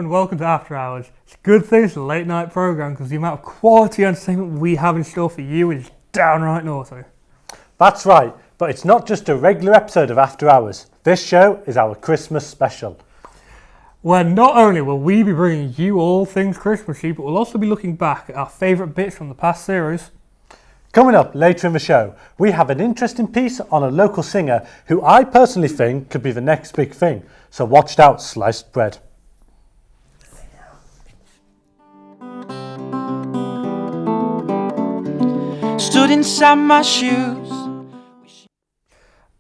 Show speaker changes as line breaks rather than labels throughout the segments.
and welcome to After Hours. It's a good thing it's a late night programme because the amount of quality entertainment we have in store for you is downright naughty.
That's right, but it's not just a regular episode of After Hours. This show is our Christmas special.
Where not only will we be bringing you all things Christmassy, but we'll also be looking back at our favourite bits from the past series.
Coming up later in the show, we have an interesting piece on a local singer who I personally think could be the next big thing. So watch out, sliced bread.
Stood inside my shoes.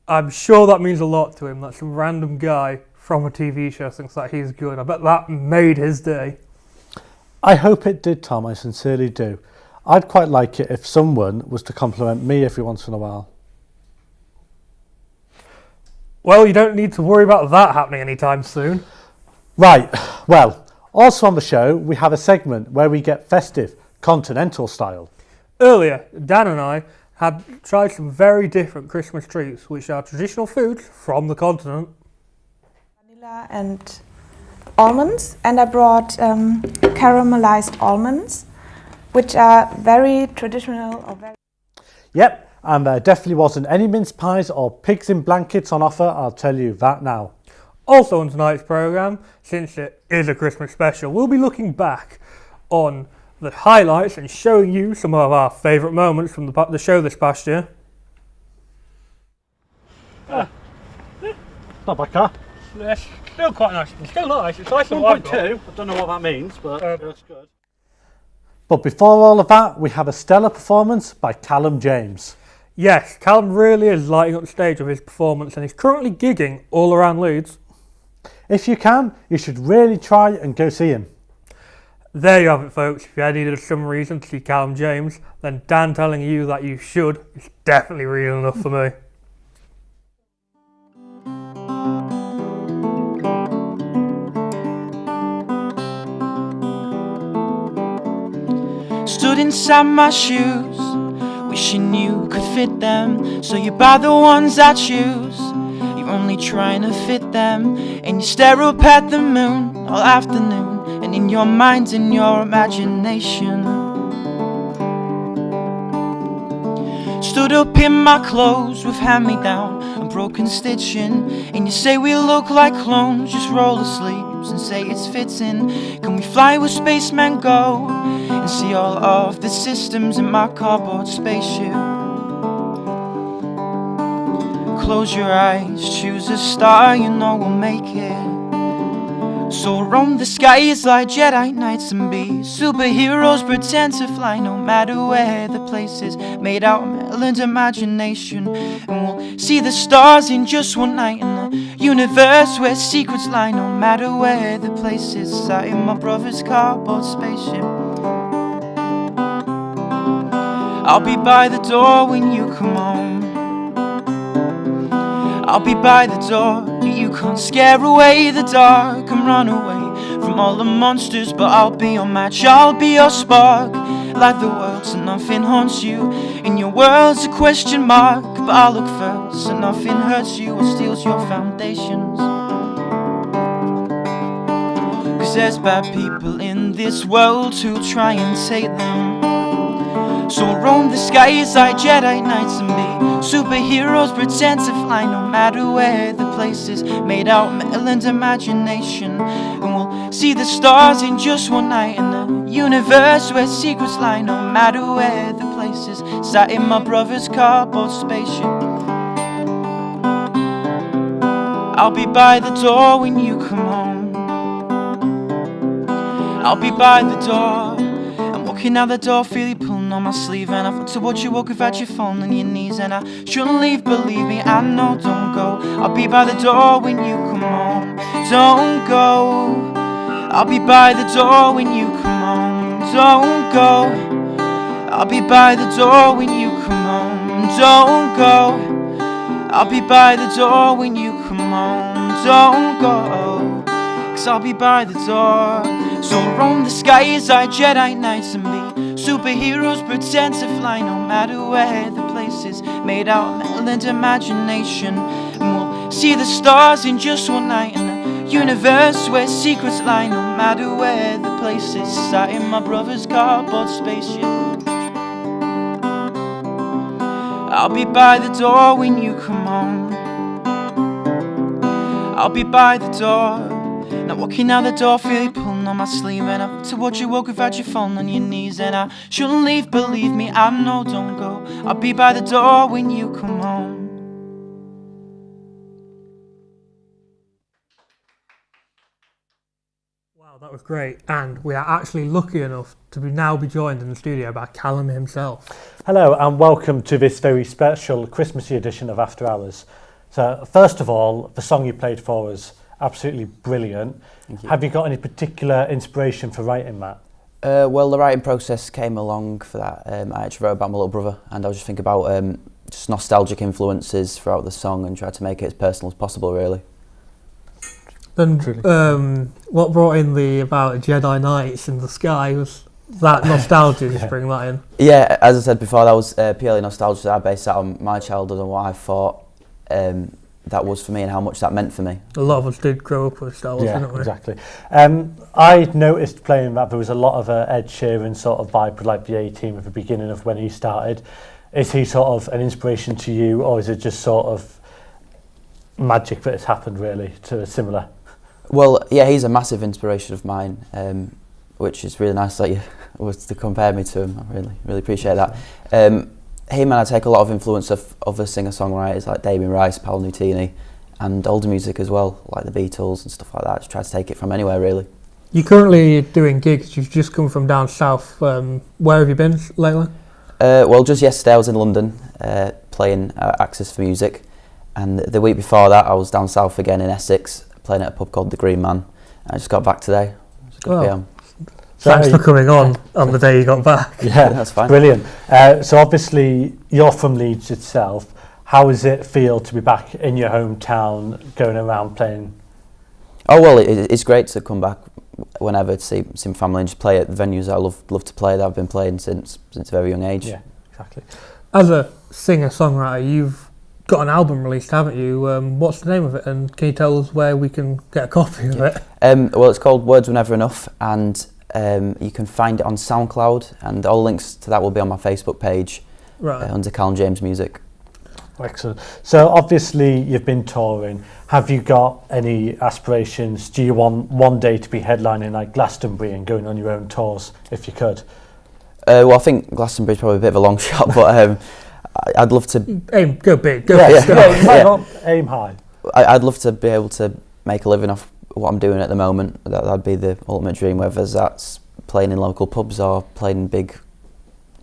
I'm sure that means a lot to him, that some random guy from a TV show thinks that he's good. I bet that made his day.
I hope it did, Tom, I sincerely do. I'd quite like it if someone was to compliment me every once in a while.
Well, you don't need to worry about that happening anytime soon.
Right, well, also on the show, we have a segment where we get festive, continental style.
Earlier, Dan and I had tried some very different Christmas treats, which are traditional foods from the continent.
Vanilla and almonds, and I brought caramelized almonds, which are very traditional or very...
Yep, and there definitely wasn't any mince pies or pigs in blankets on offer, I'll tell you that now.
Also on tonight's programme, since it is a Christmas special, we'll be looking back on the highlights and showing you some of our favourite moments from the show this past year.
Not a bad car.
It's still quite nice. It's still nice. It's nice and
1.2. I don't know what that means, but that's good. But before all of that, we have a stellar performance by Callum James.
Yes, Callum really is lighting up the stage with his performance and he's currently gigging all around Leeds.
If you can, you should really try and go see him.
There you have it, folks. If you had needed some reason to see Callum James, then Dan telling you that you should is definitely real enough for me.
Stood inside my shoes, wishing you could fit them. So you buy the ones I choose, you're only trying to fit them. And you stare up at the moon all afternoon, and in your mind, in your imagination. Stood up in my clothes with hand-me-down and broken stitching, and you say we look like clones, just roller sleeves and say it's fitting. Can we fly where spacemen go and see all of the systems in my cardboard spaceship? Close your eyes, choose a star, you know we'll make it. So roam the skies like Jedi Knights and be superheroes, pretend to fly no matter where the place is, made out of metal and imagination. And we'll see the stars in just one night in the universe where secrets lie, no matter where the place is. Sat in my brother's cardboard spaceship. I'll be by the door when you come home. I'll be by the door, but you can't scare away the dark and run away from all the monsters. But I'll be your match, I'll be your spark. Like the world so nothing haunts you, in your world's a question mark. But I'll look first so nothing hurts you or steals your foundations. Cause there's bad people in this world who try and take them. So roam the skies like Jedi Knights and be superheroes, pretend to fly no matter where the place is, made out of metal and imagination. And we'll see the stars in just one night in the universe where secrets lie, no matter where the place is. Sat in my brother's cardboard spaceship. I'll be by the door when you come home. I'll be by the door. Walking out the door, feel you pulling on my sleeve, and I thought to watch you walk without your phone on your knees. And I shouldn't leave, believe me, I know, don't go. I'll be by the door when you come home. Don't go. I'll be by the door when you come home. Don't go. I'll be by the door when you come home. Don't go. I'll be by the door when you come home. Don't go. Cause I'll be by the door. So roam the skies like Jedi Knights and be superheroes, pretend to fly no matter where the place is, made out of metal and imagination. And we'll see the stars in just one night in the universe where secrets lie, no matter where the place is. Sat in my brother's cardboard spaceship. I'll be by the door when you come home. I'll be by the door. Now walking out the door, feel you pulling on my sleeve. And I to watch you walk without your phone on your knees. And I shouldn't leave, believe me, I know, don't go. I'll be by the door when you come home.
Wow, that was great. And we are actually lucky enough to now be joined in the studio by Callum himself.
Hello and welcome to this very special Christmassy edition of After Hours. So first of all, the song you played for us, absolutely brilliant.
Thank you.
Have you got any particular inspiration for writing that?
Well, the writing process came along for that. I actually wrote about my little brother, and I was just thinking about just nostalgic influences throughout the song and tried to make it as personal as possible, really.
Then, what brought in the about Jedi Knights in the sky was that nostalgia to bring that in.
Yeah, as I said before, that was purely nostalgia. I based that on my childhood and what I thought that was for me and how much that meant for me.
A lot of us did grow up with Star Wars, didn't we?
Exactly. I noticed playing that there was a lot of Ed Sheeran sort of vibe with like the A-Team at the beginning of when he started. Is he sort of an inspiration to you, or is it just sort of magic that has happened really to a similar?
Well, yeah, he's a massive inspiration of mine, which is really nice that you was to compare me to him. I really appreciate that. Him and I take a lot of influence of other singer-songwriters like Damien Rice, Paul Nutini, and older music as well, like the Beatles and stuff like that. Just try to take it from anywhere, really.
You're currently doing gigs. You've just come from down south. Where have you been lately?
Well, just yesterday I was in London playing Access for Music, and the week before that I was down south again in Essex playing at a pub called The Green Man. I just got back today. It's good to be on.
Thanks for coming on the day you got back.
Yeah,
that's fine.
Brilliant. So obviously you're from Leeds itself. How does it feel to be back in your hometown, going around playing?
Oh well, it's great to come back whenever to see my family and just play at the venues that I love to play, that I've been playing since a very young age.
Yeah, exactly.
As a singer-songwriter, you've got an album released, haven't you? What's the name of it, and can you tell us where we can get a copy of it?
Well, it's called Words Were Never Enough, and you can find it on SoundCloud, and all links to that will be on my Facebook page under Callum James Music.
Excellent. So obviously you've been touring. Have you got any aspirations? Do you want one day to be headlining like Glastonbury and going on your own tours if you could?
Well, I think Glastonbury's probably a bit of a long shot, but I'd love to
go big.
Why not aim high?
I'd love to be able to make a living off what I'm doing at the moment. That'd be the ultimate dream, whether that's playing in local pubs or playing in big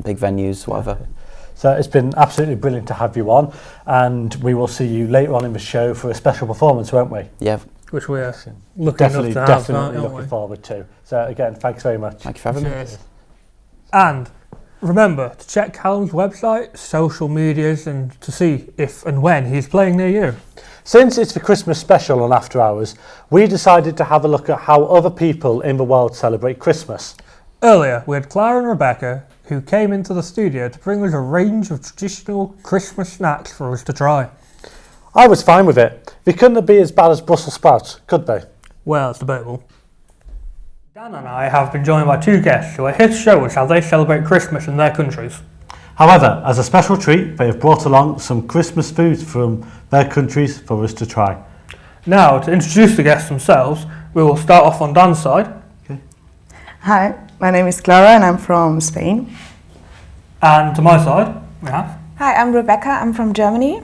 venues, whatever.
Okay. So it's been absolutely brilliant to have you on, and we will see you later on in the show for a special performance, won't we?
Yeah.
Which we're looking
definitely
aren't
looking
we?
forward to. So again, thanks very much.
Thank you for having me.
And remember to check Callum's website, social medias, and to see if and when he's playing near you.
Since it's the Christmas special on After Hours, we decided to have a look at how other people in the world celebrate Christmas.
Earlier, we had Clara and Rebecca, who came into the studio to bring us a range of traditional Christmas snacks for us to try.
I was fine with it. They couldn't be as bad as Brussels sprouts, could they?
Well, it's debatable. Dan and I have been joined by two guests who are here to show us how they celebrate Christmas in their countries.
However, as a special treat, they have brought along some Christmas foods from their countries for us to try.
Now, to introduce the guests themselves, we will start off on Dan's side.
Hi, my name is Clara and I'm from Spain.
And to my side, we have.
Hi, I'm Rebecca. I'm from Germany.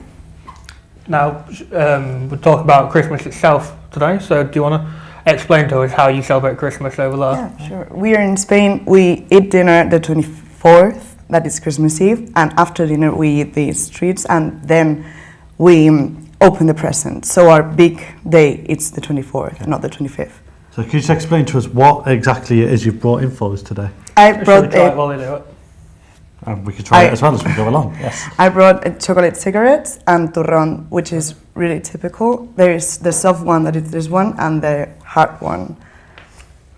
Now, we'll talk about Christmas itself today, so do you want to explain to us how you celebrate Christmas over there?
Yeah, sure. We are in Spain. We eat dinner the 24th, that is Christmas Eve, and after dinner we eat the treats and then we open the presents. So our big day, it's the 24th, not the 25th.
So can you just explain to us what exactly it is you've brought in for us today?
I
Should we
brought
try it while they do it?
And we can try it as well as we go along, yes.
I brought chocolate cigarettes and turrón, which is really typical. There is the soft one, that is this one, and the hard one.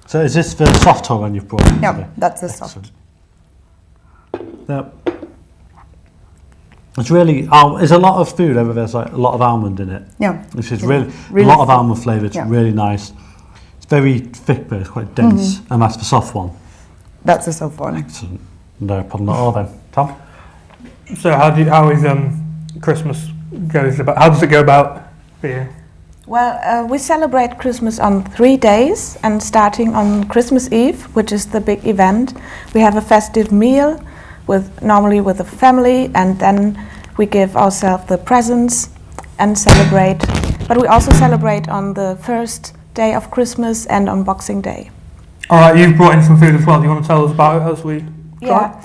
So is this the soft turrón you've brought in
Yeah,
today?
that's the soft.
Now, It's really, there's a lot of food over there's like a lot of almond in it.
Yeah.
Which is
Yeah.
really
Really
a lot of
thick.
almond flavour. It's
Yeah.
really nice. It's very thick, but it's quite dense. And that's the soft one.
That's the soft one.
Excellent. No problem at all then. Tom?
So how is Christmas goes about? How does it go about for you?
Well, we celebrate Christmas on 3 days, and starting on Christmas Eve, which is the big event, we have a festive meal normally with the family, and then we give ourselves the presents and celebrate. But we also celebrate on the first day of Christmas and on Boxing Day.
All right, you've brought in some food as well. Do you want to tell us about it as we
Yeah,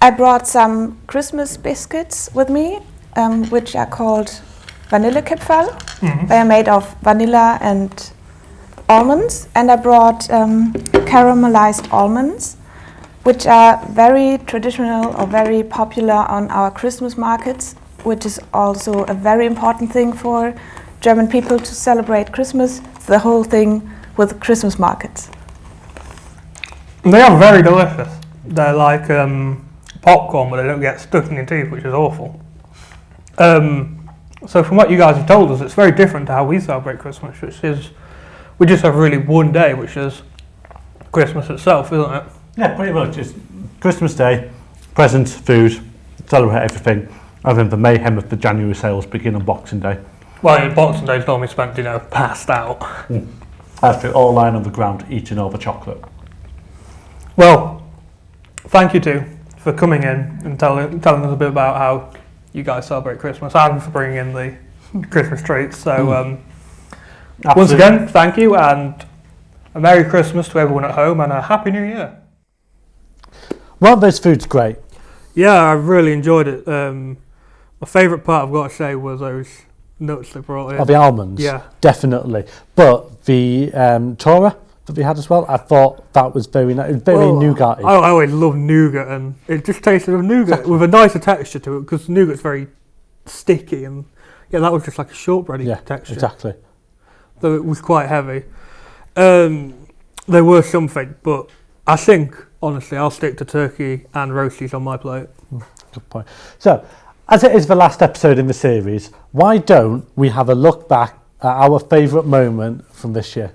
I brought some Christmas biscuits with me, which are called Vanillekipferl. They are made of vanilla and almonds, and I brought caramelized almonds, which are very traditional or very popular on our Christmas markets, which is also a very important thing for German people to celebrate Christmas. The whole thing with Christmas markets.
They are very delicious. They're like popcorn, but they don't get stuck in your teeth, which is awful. So from what you guys have told us, it's very different to how we celebrate Christmas, which is we just have really one day, which is Christmas itself, isn't it?
Yeah, pretty much. It's Christmas Day, presents, food, celebrate everything. And then the mayhem of the January sales begin on Boxing Day.
Well, Boxing Day's normally spent, passed out.
After all lying on the ground eating all the chocolate.
Well, thank you two for coming in and telling us a bit about how you guys celebrate Christmas and for bringing in the Christmas treats. So once again, thank you, and a Merry Christmas to everyone at home and a Happy New Year.
Well, this food's great.
Yeah, I really enjoyed it. My favourite part, I've got to say, was those nuts they brought in.
Oh, the almonds?
Yeah.
Definitely. But the Tora that we had as well, I thought that was very nice. It was very nougat-y.
I always love nougat, and it just tasted of nougat with a nicer texture to it, because nougat's very sticky, and yeah, that was just like a shortbready texture.
Exactly.
Though it was quite heavy. There were something, but I think, honestly, I'll stick to turkey and roasties on my plate.
Good point. So, as it is the last episode in the series, why don't we have a look back at our favourite moment from this year?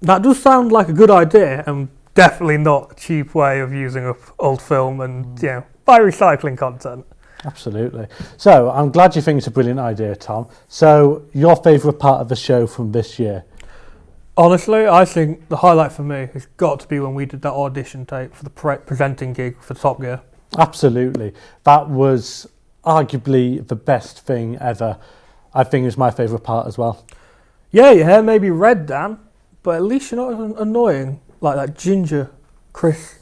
That does sound like a good idea, and definitely not a cheap way of using up old film and, by recycling content.
Absolutely. So, I'm glad you think it's a brilliant idea, Tom. So, your favourite part of the show from this year?
Honestly, I think the highlight for me has got to be when we did that audition tape for the presenting gig for Top Gear.
Absolutely. That was arguably the best thing ever. I think it was my favourite part as well.
Yeah, your hair may be red, Dan, but at least you're not as annoying like that ginger Chris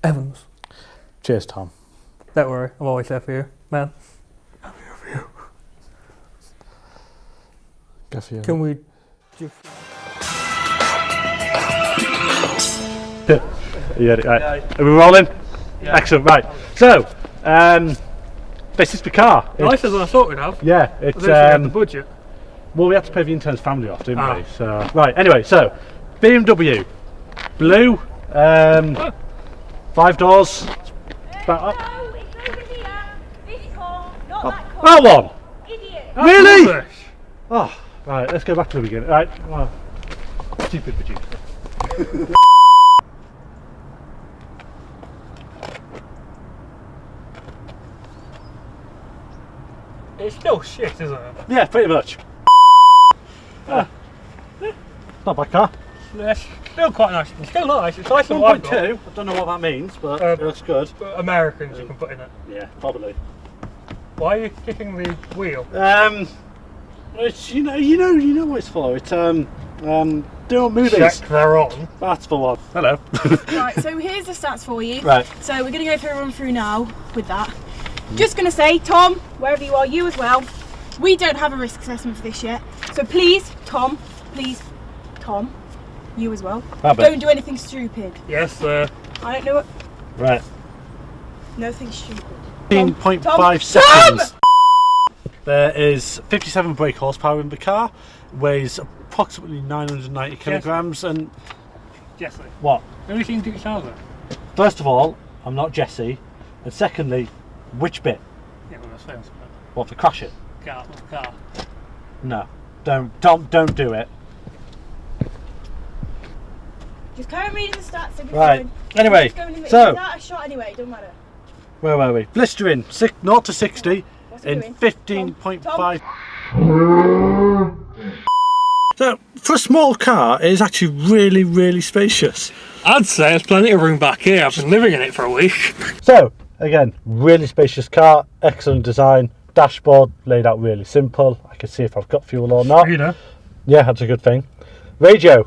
Evans.
Cheers, Tom.
Don't worry, I'm always there for you, man. I'm here for you.
Go for you.
Can we just...
Yeah, right. Are we rolling? Yeah. Excellent, right. So, this is the car.
Nicer than I thought we'd have.
Yeah, it's
the budget.
well, we had to pay the intern's family off, didn't we? So, right. Anyway, so BMW, blue, 5 doors. Back up.
No, it's over here. This car, not that car.
That one.
Idiot.
Really?
Rubbish.
Oh, right. Let's go back to the beginning. Right. Well, stupid producer.
It's still shit, isn't it?
Yeah, pretty much. Not a bad car.
It's still quite nice. It's still nice. It's nice and white.
1.2. I don't know what that means, but it looks good.
Americans you can put in it.
Yeah, probably.
Why are you kicking the wheel?
It's you know what it's for. It's doing movies.
Check they're on.
That's for one. Hello.
Right, so here's the stats for you.
Right.
So we're going to go through a run through now with that. Just going to say, Tom, wherever you are, you as well, we don't have a risk assessment for this yet. So please, Tom, you as well, don't do anything stupid.
Yes, sir.
I don't know what,
Right.
nothing stupid.
15.5 seconds. There is 57 brake horsepower in the car, weighs approximately 990 kilograms, and
Jesse.
what?
Only thing to sound
First of all, I'm not Jesse, and secondly, which bit?
Yeah, with a sales.
What, to crash it?
Car.
No. Don't do it.
Just carry on reading the stats. It'll be
Right.
fine.
Anyway,
Just go in the-
so-
it's without a shot anyway. It doesn't matter.
Where were we? Blistering 0 to 60
What's it
in
doing?
15.5. So, for a small car, it is actually really, really spacious.
I'd say there's plenty of room back here. I've been living in it for a week.
So, again, really spacious car, excellent design, dashboard laid out really simple. I can see if I've got fuel or not.
You know.
Yeah, that's a good thing. Radio,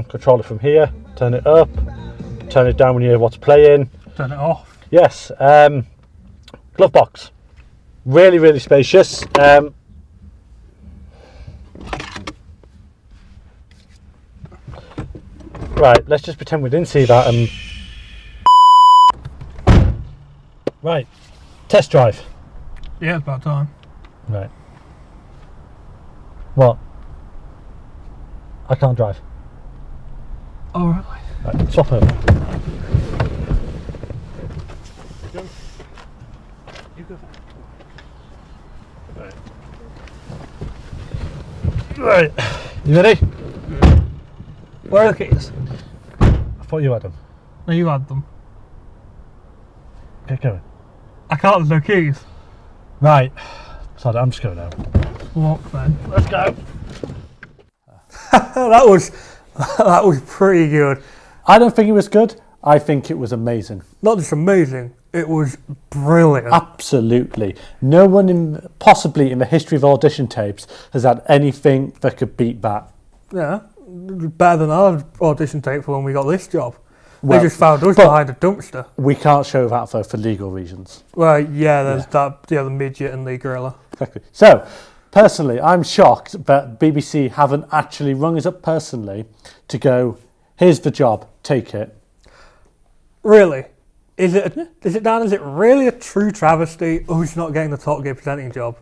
control it from here, turn it up, turn it down when you hear what's playing.
Turn it off.
Yes, glove box, really, really spacious. Right, let's just pretend we didn't see that. Right, test drive.
Yeah, it's about time.
Right. What? I can't drive.
All right.
Right, swap over. Right, you ready?
Where are the keys?
I thought you had them.
No, you had them.
Get going.
I can't. There's no keys.
Right, sorry, I'm just going now.
Walk then.
Let's go.
that was pretty good.
I don't think it was good. I think it was amazing.
Not just amazing. It was brilliant.
Absolutely. No one possibly in the history of audition tapes has had anything that could beat that.
Yeah, better than our audition tape for when we got this job.
Well,
they just found us
but-
behind a dumpster.
We can't show that though for legal reasons.
Well, yeah, there's the midget and the gorilla.
Exactly. So, personally, I'm shocked that BBC haven't actually rung us up personally to go, here's the job, take it.
Really? Is it really a true travesty who's not getting the Top Gear presenting job?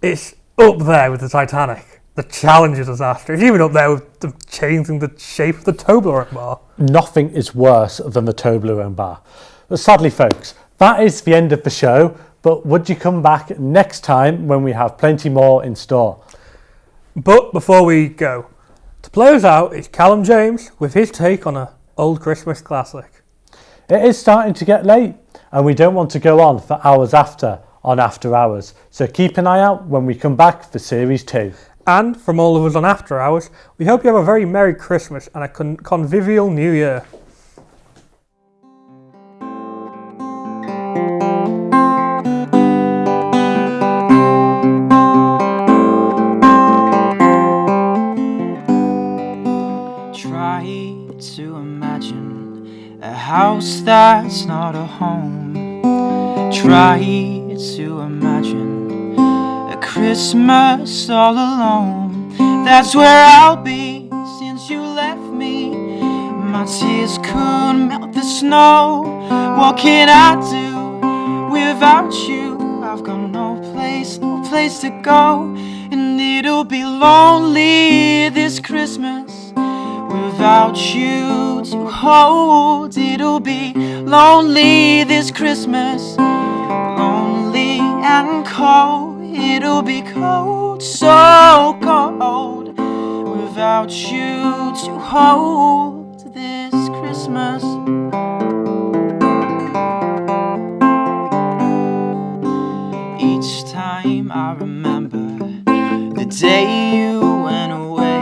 It's up there with the Titanic, the Challenger disaster. It's even up there with the changing the shape of the Toblerone bar.
Nothing is worse than the Toblerone bar. But sadly, folks, that is the end of the show. But would you come back next time when we have plenty more in store?
But before we go, to play us out is Callum James with his take on an old Christmas classic.
It is starting to get late, and we don't want to go on for hours on After Hours. So keep an eye out when we come back for Series 2.
And from all of us on After Hours, we hope you have a very Merry Christmas and a convivial New Year.
Try to imagine a house that's not a home. Try to imagine a Christmas all alone. That's where I'll be since you left me. My tears couldn't melt the snow. What can I do without you? I've got no place to go. And it'll be lonely this Christmas without you to hold. It'll be lonely this Christmas, lonely and cold. It'll be cold, so cold, without you to hold this Christmas. Each time I remember the day you went away,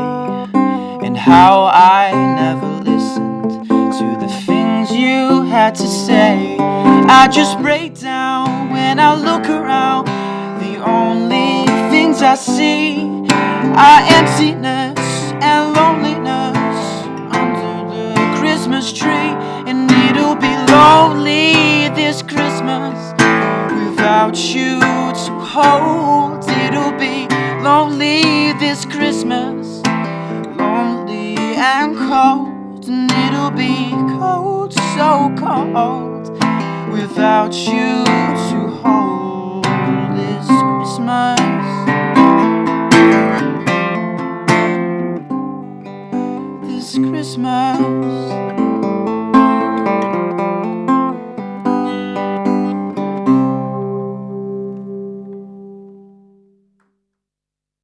and how I never listened to the things you had to say. I just break down when I look around. The only things I see are emptiness and loneliness under the Christmas tree. And it'll be lonely this Christmas without you to hold. It'll be lonely this Christmas, lonely and cold. And it'll be cold, so cold, without you to